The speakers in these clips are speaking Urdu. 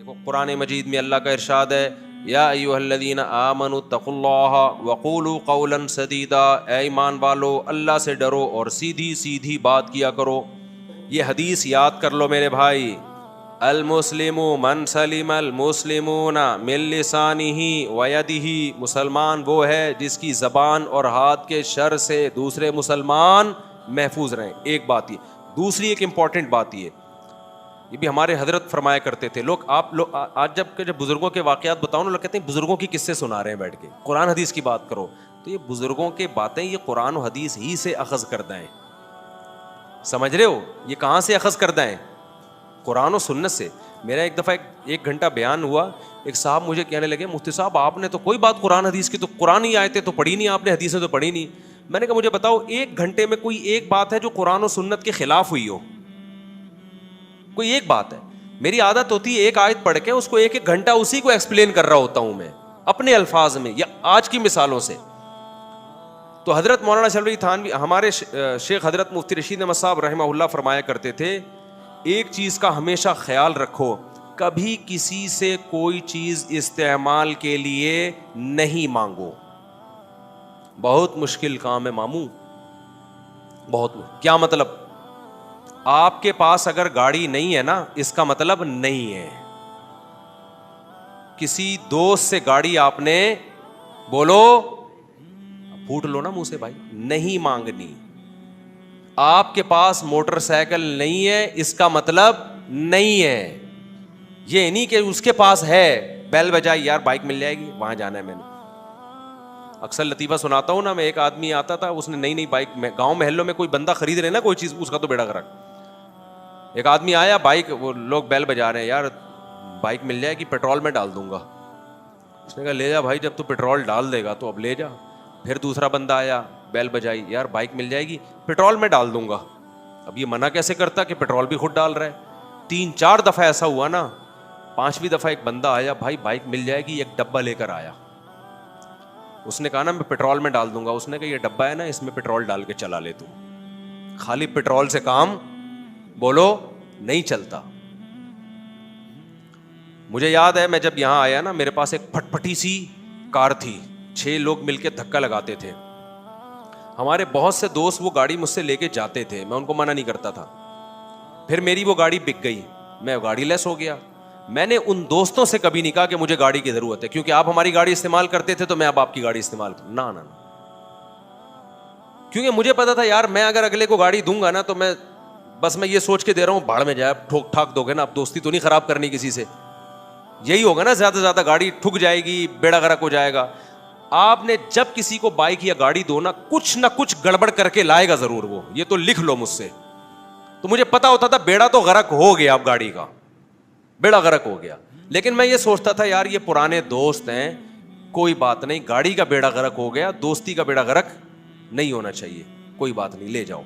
دیکھو قرآن مجید میں اللہ کا ارشاد ہے یا ایھا الذین آمنوا اتقوا اللہ وقولوا قولا سدیدا، اے ایمان والو اللہ سے ڈرو اور سیدھی سیدھی بات کیا کرو. یہ حدیث یاد کر لو میرے بھائی، المسلم من سلم المسلمون من لسانہ ویدہ، مسلمان وہ ہے جس کی زبان اور ہاتھ کے شر سے دوسرے مسلمان محفوظ رہیں. ایک بات یہ. دوسری ایک امپورٹنٹ بات یہ بھی ہمارے حضرت فرمایا کرتے تھے. آپ لوگ آج جب بزرگوں کے واقعات بتاؤ نا، لوگ کہتے ہیں بزرگوں کی قصے سنا رہے ہیں بیٹھ کے، قرآن حدیث کی بات کرو. تو یہ بزرگوں کے باتیں یہ قرآن و حدیث ہی سے اخذ کردہ ہیں. سمجھ رہے ہو یہ کہاں سے اخذ کردہ ہیں؟ قرآن و سنت سے. میرا ایک دفعہ ایک گھنٹہ بیان ہوا، ایک صاحب مجھے کہنے لگے مفتی صاحب آپ نے تو کوئی بات قرآن حدیث کی تو قرآن ہی آیتیں تو پڑھی نہیں، آپ نے حدیثیں تو پڑھی نہیں. میں نے کہا مجھے بتاؤ ایک گھنٹے میں کوئی ایک بات ہے جو قرآن و سنت کے خلاف ہوئی ہو؟ کوئی ایک بات ہے؟ میری عادت ہوتی ہے ایک آیت پڑھ کے اس کو ایک ایک گھنٹہ اسی کو ایکسپلین کر رہا ہوتا ہوں میں اپنے الفاظ میں یا آج کی مثالوں سے. تو حضرت مولانا شلوی تھانوی ہمارے شیخ حضرت مفتی رشید احمد صاحب رحمہ اللہ فرمایا کرتے تھے ایک چیز کا ہمیشہ خیال رکھو، کبھی کسی سے کوئی چیز استعمال کے لیے نہیں مانگو. بہت مشکل کام ہے ماموں، بہت. کیا مطلب؟ آپ کے پاس اگر گاڑی نہیں ہے نا اس کا مطلب نہیں ہے. کسی دوست سے گاڑی آپ نے بولو پھوٹ لو نا منہ سے بھائی، نہیں مانگنی. آپ کے پاس موٹر سائیکل نہیں ہے اس کا مطلب نہیں ہے. یہ نہیں کہ اس کے پاس ہے بیل بجائی یار بائک مل جائے گی وہاں جانا ہے. میں نے اکثر لطیفہ سناتا ہوں نا، میں ایک آدمی آتا تھا اس نے نئی نئی بائک میں گاؤں محلوں میں کوئی بندہ خرید رہے نا کوئی چیز، اس کا تو بیڑا غرق. ایک آدمی آیا بائک، وہ لوگ بیل بجا رہے ہیں یار بائک مل جائے گی پیٹرول میں ڈال دوں گا. اس نے کہا لے جا بھائی جب تو پیٹرول ڈال دے گا تو اب لے جا. پھر دوسرا بندہ آیا بیل بجائی یار بائک مل جائے گی پیٹرول میں ڈال دوں گا. اب یہ منع کیسے کرتا کہ پیٹرول بھی خود ڈال رہا ہے. 3-4 دفعہ ایسا ہوا نا، 5ویں دفعہ ایک بندہ آیا بھائی بائک مل جائے گی، ایک ڈبہ لے کر آیا. اس نے کہا نا میں پیٹرول میں ڈال دوں گا. اس نے کہا یہ ڈبہ ہے نا اس میں پیٹرول ڈال کے چلا لے تو، خالی پیٹرول سے کام بولو نہیں چلتا. مجھے یاد ہے میں جب یہاں آیا نا میرے پاس ایک پھٹ پھٹی سی کار تھی، 6 لوگ مل کے دھکا لگاتے تھے. ہمارے بہت سے دوست وہ گاڑی مجھ سے لے کے جاتے تھے، میں ان کو منع نہیں کرتا تھا. پھر میری وہ گاڑی بک گئی، میں گاڑی لیس ہو گیا. میں نے ان دوستوں سے کبھی نہیں کہا کہ مجھے گاڑی کی ضرورت ہے کیونکہ آپ ہماری گاڑی استعمال کرتے تھے تو میں اب آپ کی گاڑی استعمال کروں. نہ کیونکہ مجھے پتا تھا یار میں اگر اگلے کو گاڑی دوں گا نا تو میں بس میں یہ سوچ کے دے رہا ہوں بھاڑ میں جائے، ٹھوک ٹھاک دو گے نا، اب دوستی تو نہیں خراب کرنی کسی سے. یہی ہوگا نا، زیادہ سے زیادہ گاڑی ٹھک جائے گی، بیڑا غرق ہو جائے گا. آپ نے جب کسی کو بائک یا گاڑی دو نا کچھ نہ کچھ گڑبڑ کر کے لائے گا ضرور وہ، یہ تو لکھ لو مجھ سے. تو مجھے پتا ہوتا تھا بیڑا تو غرق ہو گیا، اب گاڑی کا بیڑا غرق ہو گیا. لیکن میں یہ سوچتا تھا یار یہ پرانے دوست ہیں، کوئی بات نہیں، گاڑی کا بیڑا غرق ہو گیا، دوستی کا بیڑا غرق نہیں ہونا چاہیے، کوئی بات نہیں لے جاؤ.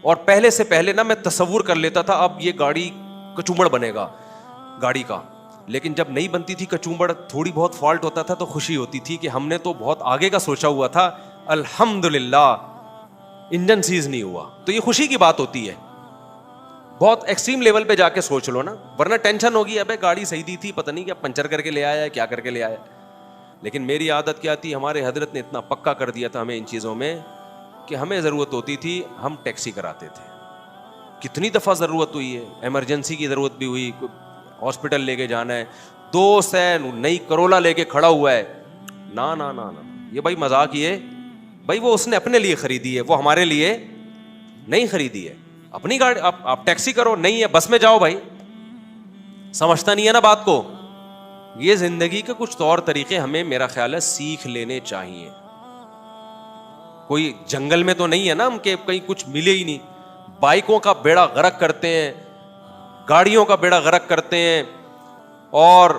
اور پہلے سے پہلے نا میں تصور کر لیتا تھا اب یہ گاڑی کچومڑ بنے گا گاڑی کا. لیکن جب نہیں بنتی تھی کچومڑ، تھوڑی بہت فالٹ ہوتا تھا تو خوشی ہوتی تھی کہ ہم نے تو بہت آگے کا سوچا ہوا تھا، الحمدللہ انجن سیز نہیں ہوا. تو یہ خوشی کی بات ہوتی ہے. بہت ایکسٹریم لیول پہ جا کے سوچ لو نا، ورنہ ٹینشن ہوگی ابے گاڑی صحیح دی تھی پتہ نہیں کیا پنچر کر کے لے آیا ہے، کیا کر کے لے آیا. لیکن میری عادت کیا تھی، ہمارے حضرت نے اتنا پکا کر دیا تھا ہمیں ان چیزوں میں کہ ہمیں ضرورت ہوتی تھی ہم ٹیکسی کراتے تھے. کتنی دفعہ ضرورت ہوئی ہے، ایمرجنسی کی ضرورت بھی ہوئی، ہاسپٹل لے کے جانا ہے، دوست ہے نئی کرولا لے کے کھڑا ہوا ہے، نا نا نا نا یہ بھائی مذاق یہ بھائی وہ اس نے اپنے لیے خریدی ہے، وہ ہمارے لیے نہیں خریدی ہے. اپنی گاڑی آپ ٹیکسی کرو، نہیں ہے بس میں جاؤ. بھائی سمجھتا نہیں ہے نا بات کو. یہ زندگی کے کچھ طور طریقے ہمیں میرا خیال ہے سیکھ لینے چاہیے. کوئی جنگل میں تو نہیں ہے نا ہم کہ کہیں کچھ ملے ہی نہیں. بائکوں کا بیڑا غرق کرتے ہیں، گاڑیوں کا بیڑا غرق کرتے ہیں. اور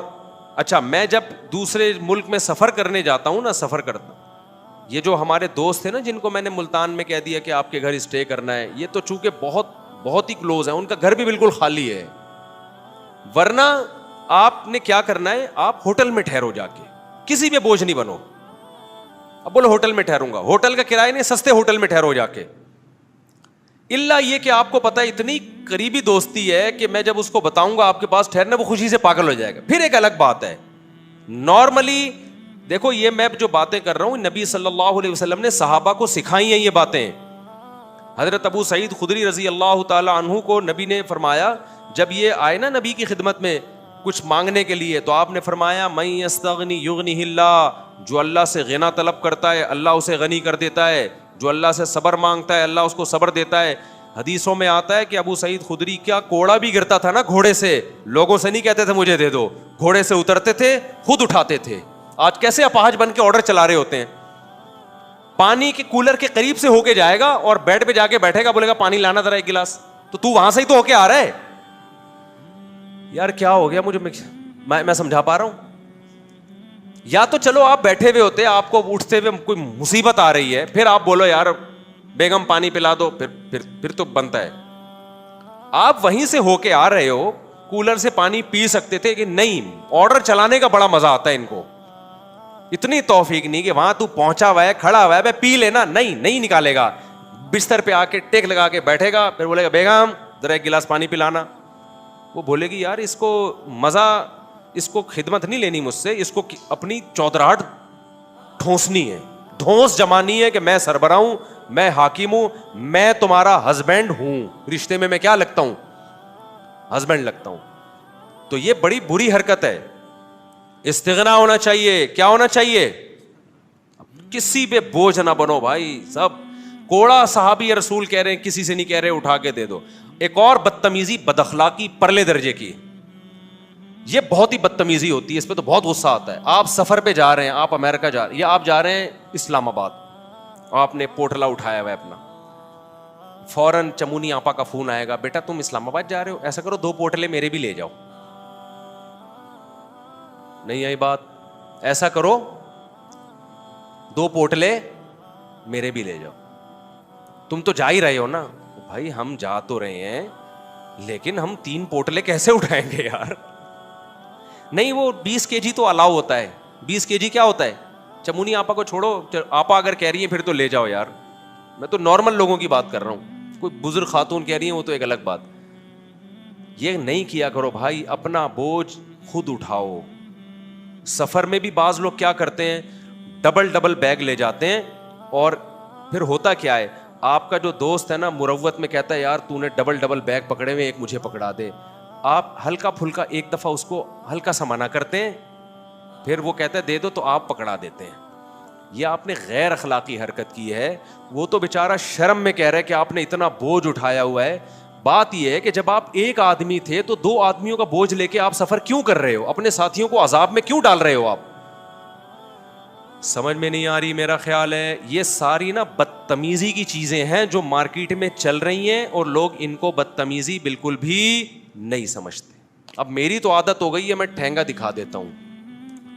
اچھا میں جب دوسرے ملک میں سفر کرنے جاتا ہوں نا، سفر کرتا ہوں، یہ جو ہمارے دوست ہیں نا جن کو میں نے ملتان میں کہہ دیا کہ آپ کے گھر اسٹے کرنا ہے، یہ تو چونکہ بہت ہی کلوز ہیں، ان کا گھر بھی بالکل خالی ہے. ورنہ آپ نے کیا کرنا ہے، آپ ہوٹل میں ٹھہرو جا کے، کسی پہ بوجھ نہیں بنو. اب بولو ہوٹل میں ٹھہروں گا، ہوٹل کا کرایہ نہیں، سستے ہوٹل میں ٹھہرو جا کے. اللہ یہ کہ آپ کو پتا ہے اتنی قریبی دوستی ہے کہ میں جب اس کو بتاؤں گا آپ کے پاس ٹھہرنا وہ خوشی سے پاگل ہو جائے گا, پھر ایک الگ بات ہے. نارملی دیکھو یہ میں جو باتیں کر رہا ہوں نبی صلی اللہ علیہ وسلم نے صحابہ کو سکھائی ہیں یہ باتیں. حضرت ابو سعید خدری رضی اللہ تعالی عنہ کو نبی نے فرمایا, جب یہ آئے نا نبی کی خدمت میں کچھ مانگنے کے لیے, تو آپ نے فرمایا من یستغنی یغنیہ اللہ, جو اللہ سے غنا طلب کرتا ہے اللہ اسے غنی کر دیتا ہے, جو اللہ سے صبر مانگتا ہے اللہ اس کو صبر دیتا ہے. حدیثوں میں آتا ہے کہ ابو سعید خدری کیا کوڑا بھی گرتا تھا نا گھوڑے سے, لوگوں سے نہیں کہتے تھے مجھے دے دو, گھوڑے سے اترتے تھے خود اٹھاتے تھے. آج کیسے اپاہج بن کے آرڈر چلا رہے ہوتے ہیں, پانی کے کولر کے قریب سے ہو کے جائے گا اور بیڈ پہ جا کے بیٹھے گا, بولے گا پانی لانا ذرا ایک گلاس, تو وہاں سے ہی تو ہو کے آ رہا ہے. یار کیا ہو گیا مجھے, میں سمجھا پا رہا ہوں. یا تو چلو آپ بیٹھے ہوئے ہوتے, آپ کو اٹھتے ہوئے کوئی مصیبت آ رہی ہے, پھر آپ بولو یار بیگم پانی پلا دو, پھر تو بنتا ہے. آپ وہیں سے ہو کے آ رہے ہو, کولر سے پانی پی سکتے تھے کہ نہیں, آرڈر چلانے کا بڑا مزہ آتا ہے ان کو. اتنی توفیق نہیں کہ وہاں تو پہنچا ہوا ہے کھڑا ہوا ہے پی لینا, نہیں نکالے گا, بستر پہ آ کے ٹیک لگا کے بیٹھے گا, پھر بولے گا بیگم ذرا ایک گلاس پانی پلانا. وہ بولے گی یار اس کو مزہ, اس کو خدمت نہیں لینی مجھ سے, اس کو اپنی چودراہٹ ٹھونسنی ہے, ڈھونس جمانی ہے کہ میں سربراہ ہوں, میں حاکم ہوں, میں تمہارا ہسبینڈ ہوں, رشتے میں کیا لگتا ہوں, ہسبینڈ لگتا ہوں. تو یہ بڑی بری حرکت ہے. استغنا ہونا چاہیے. کیا ہونا چاہیے؟ کسی پہ بوجھ نہ بنو بھائی. سب کوڑا صحابی رسول کہہ رہے ہیں, کسی سے نہیں کہہ رہے اٹھا کے دے دو. ایک اور بدتمیزی بد اخلاقی پرلے درجے کی, یہ بہت ہی بدتمیزی ہوتی ہے, اس پہ تو بہت غصہ آتا ہے. آپ سفر پہ جا رہے ہیں, آپ امریکہ جا رہے ہیں یا آپ جا رہے ہیں اسلام آباد, آپ نے پوٹلا اٹھایا ہوا ہے اپنا, فوراً چمونی آپا کا فون آئے گا, بیٹا تم اسلام آباد جا رہے ہو, ایسا کرو 2 پوٹلے میرے بھی لے جاؤ. نہیں آئی بات؟ ایسا کرو 2 پوٹلے میرے بھی لے جاؤ. تم تو جا ہی رہے ہو نا. بھائی ہم جا تو رہے ہیں لیکن ہم 3 پوٹلے کیسے اٹھائیں گے یار؟ نہیں وہ 20 kg تو الاؤ ہوتا ہے. 20 kg کیا ہوتا ہے؟ چمونی آپا کو چھوڑو, آپا اگر کہہ رہی ہیں پھر تو لے جاؤ یار. میں تو نارمل لوگوں کی بات کر رہا ہوں, کوئی بزرگ خاتون کہہ رہی ہیں وہ تو ایک الگ بات. یہ نہیں کیا کرو بھائی, اپنا بوجھ خود اٹھاؤ. سفر میں بھی بعض لوگ کیا کرتے ہیں, ڈبل بیگ لے جاتے ہیں, اور پھر ہوتا کیا ہے, آپ کا جو دوست ہے نا مروت میں کہتا ہے یار تو نے ڈبل بیگ پکڑے ہوئے, ایک مجھے پکڑا دے. آپ ہلکا پھلکا ایک دفعہ اس کو ہلکا سا منع کرتے ہیں, پھر وہ کہتا ہے دے دو, تو آپ پکڑا دیتے ہیں. یہ آپ نے غیر اخلاقی حرکت کی ہے. وہ تو بیچارہ شرم میں کہہ رہا ہے کہ آپ نے اتنا بوجھ اٹھایا ہوا ہے. بات یہ ہے کہ جب آپ ایک آدمی تھے تو 2 آدمیوں کا بوجھ لے کے آپ سفر کیوں کر رہے ہو, اپنے ساتھیوں کو عذاب میں کیوں ڈال رہے ہو آپ؟ سمجھ میں نہیں آ رہی. میرا خیال ہے یہ ساری نا بدتمیزی کی چیزیں ہیں جو مارکیٹ میں چل رہی ہیں, اور لوگ ان کو بدتمیزی بالکل بھی نہیں سمجھتے. اب میری تو عادت ہو گئی ہے, میں ٹھینگا دکھا دیتا ہوں.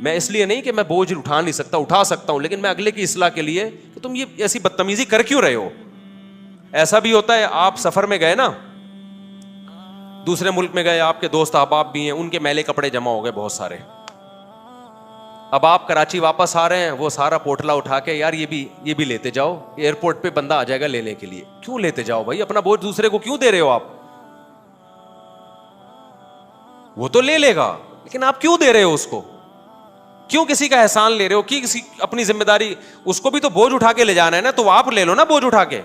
میں اس لیے نہیں کہ میں بوجھ اٹھا نہیں سکتا, اٹھا سکتا ہوں, لیکن میں اگلے کی اصلاح کے لیے کہ تم یہ ایسی بدتمیزی کر کیوں رہے ہو. ایسا بھی ہوتا ہے آپ سفر میں گئے نا, دوسرے ملک میں گئے, آپ کے دوست احباب بھی ہیں, ان کے میلے کپڑے جمع ہو گئے بہت سارے. اب آپ کراچی واپس آ رہے ہیں, وہ سارا پوٹلا اٹھا کے یار یہ بھی لیتے جاؤ, ایئرپورٹ پہ بندہ آ جائے گا لینے کے لیے. کیوں لیتے جاؤ بھائی, اپنا بوجھ دوسرے کو کیوں دے رہے ہو آپ؟ وہ تو لے لے گا, لیکن آپ کیوں دے رہے ہو اس کو؟ کیوں کسی کا احسان لے رہے ہو؟ کسی اپنی ذمہ داری, اس کو بھی تو بوجھ اٹھا کے لے جانا ہے نا, تو آپ لے لو نا بوجھ اٹھا کے.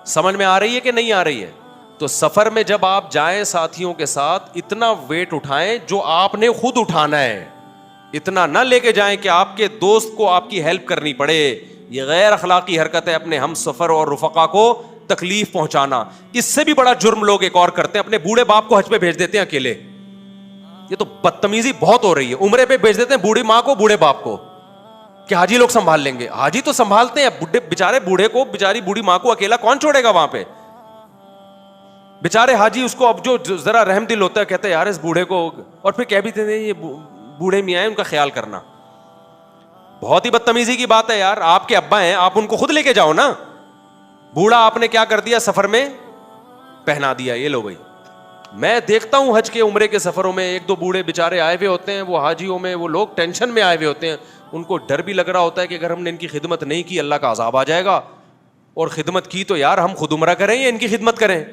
سمجھ میں آ رہی ہے کہ نہیں آ رہی ہے؟ تو سفر میں جب آپ جائیں ساتھیوں کے ساتھ, اتنا ویٹ اٹھائیں جو آپ نے خود اٹھانا ہے. اتنا نہ لے کے جائیں کہ آپ کے دوست کو آپ کی ہیلپ کرنی پڑے. یہ غیر اخلاقی حرکت ہے, اپنے ہم سفر اور رفقا کو تکلیف پہنچانا. اس سے بھی بڑا جرم لوگ ایک اور کرتے ہیں, اپنے بوڑھے باپ کو حج پہ بھیج دیتے ہیں اکیلے. یہ تو بدتمیزی بہت ہو رہی ہے. عمرے پہ بھیج دیتے ہیں بوڑھی ماں کو, بوڑھے باپ کو, کہ حاجی لوگ سنبھال لیں گے. حاجی تو سنبھالتے ہیں, بےچارے بوڑھے کو, بےچاری بوڑھی ماں کو اکیلا کون چھوڑے گا وہاں پہ؟ بےچارے حاجی اس کو اب جو ذرا رحم دل ہوتا ہے کہتے ہیں یار اس بوڑھے کو, اور پھر کہہ بھی دیتے ہیں یہ بوڑھے میاں ہیں, ان کا خیال کرنا. بہت ہی بدتمیزی کی بات ہے یار. آپ کے ابا ہیں, آپ ان کو خود لے کے جاؤ نا. بوڑھا آپ نے کیا کر دیا, سفر میں پہنا دیا, یہ لو بھائی. میں دیکھتا ہوں حج کے عمرے کے سفروں میں 1-2 بوڑھے بےچارے آئے ہوئے ہوتے ہیں, وہ حاجیوں میں وہ لوگ ٹینشن میں آئے ہوئے ہوتے ہیں. ان کو ڈر بھی لگ رہا ہوتا ہے کہ اگر ہم نے ان کی خدمت نہیں کی اللہ کا عذاب آ جائے گا. اور خدمت کی تو یار ہم خود عمرہ کریں یا ان کی خدمت کریں؟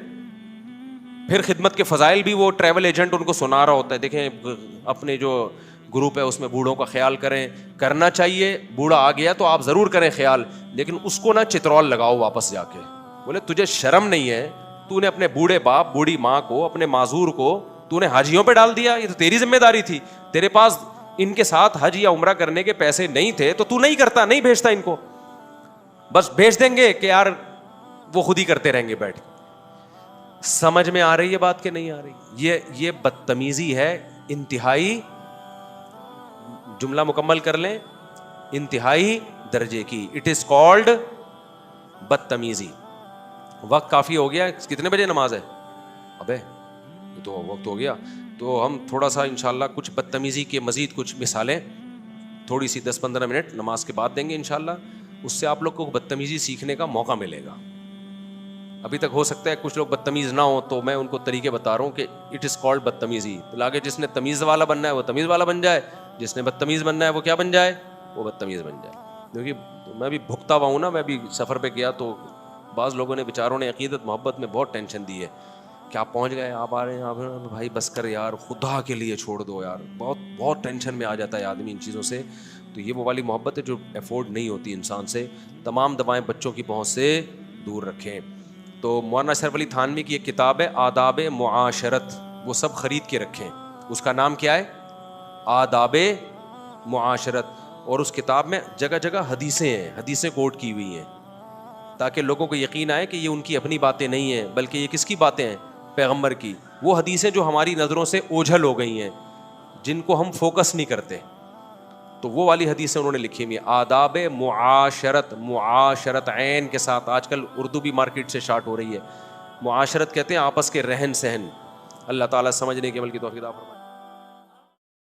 پھر خدمت کے فضائل بھی وہ ٹریول ایجنٹ ان کو سنا رہا ہوتا ہے، دیکھیں اپنے جو گروپ ہے اس میں بوڑھوں کا خیال کریں، کرنا چاہیے، بوڑھا آ گیا تو آپ ضرور کریں خیال، لیکن اس کو نہ چترول لگاؤ واپس جا کے۔ بولے تجھے شرم نہیں ہے؟ تو نے اپنے بوڑھے باپ بوڑھی ماں کو، اپنے معذور کو تو نے حاجیوں پہ ڈال دیا، یہ تو تیری ذمہ داری تھی، تیرے پاس ان کے ساتھ حج یا عمرہ کرنے کے پیسے نہیں تھے تو نہیں کرتا، نہیں بھیجتا ان کو، بس بھیج دیں گے کہ یار وہ خود ہی کرتے رہیں گے بیٹھ۔ سمجھ میں آ رہی ہے بات کہ نہیں آ رہی؟ یہ بدتمیزی ہے انتہائی، جملہ مکمل کر لیں، انتہائی درجے کی، اٹ از کالڈ بدتمیزی۔ وقت کافی ہو گیا، کتنے بجے نماز ہے؟ ابے تو وقت ہو گیا، تو ہم تھوڑا سا انشاءاللہ کچھ بدتمیزی کے مزید کچھ مثالیں تھوڑی سی 10-15 منٹ نماز کے بعد دیں گے انشاءاللہ، اس سے آپ لوگ کو بدتمیزی سیکھنے کا موقع ملے گا۔ ابھی تک ہو سکتا ہے کچھ لوگ بدتمیز نہ ہو، تو میں ان کو طریقے بتا رہا ہوں کہ اٹ از کالڈ بدتمیزی، تو آگے جس نے تمیز والا بننا ہے وہ تمیز والا بن جائے، جس نے بدتمیز بننا ہے وہ کیا بن جائے؟ وہ بدتمیز بن جائے۔ کیونکہ میں بھی بھگتا ہوا ہوں نا، میں بھی سفر پہ گیا تو بعض لوگوں نے بیچاروں نے عقیدت محبت میں بہت ٹینشن دی ہے کہ آپ پہنچ گئے، آپ آ رہے ہیں، آپ بھائی بس کر یار، خدا کے لیے چھوڑ دو یار، بہت بہت ٹینشن میں آ جاتا ہے آدمی ان چیزوں سے۔ تو یہ وہ والی محبت ہے جو افورڈ نہیں ہوتی انسان سے۔ تمام دوائیں بچوں کی پہنچ سے دور رکھیں۔ تو مولانا اشرف علی تھانوی کی ایک کتاب ہے آداب معاشرت، وہ سب خرید کے رکھیں، اس کا نام کیا ہے؟ آداب معاشرت۔ اور اس کتاب میں جگہ جگہ حدیثیں ہیں، حدیثیں کوٹ کی ہوئی ہیں، تاکہ لوگوں کو یقین آئے کہ یہ ان کی اپنی باتیں نہیں ہیں، بلکہ یہ کس کی باتیں ہیں؟ پیغمبر کی۔ وہ حدیثیں جو ہماری نظروں سے اوجھل ہو گئی ہیں، جن کو ہم فوکس نہیں کرتے، تو وہ والی حدیثیں انہوں نے لکھی ہوئی ہیں۔ آداب معاشرت، معاشرت عین کے ساتھ، آج کل اردو بھی مارکیٹ سے شارٹ ہو رہی ہے، معاشرت کہتے ہیں آپس کے رہن سہن۔ اللہ تعالیٰ سمجھنے کے عمل کی توفیق عطا فرمائے۔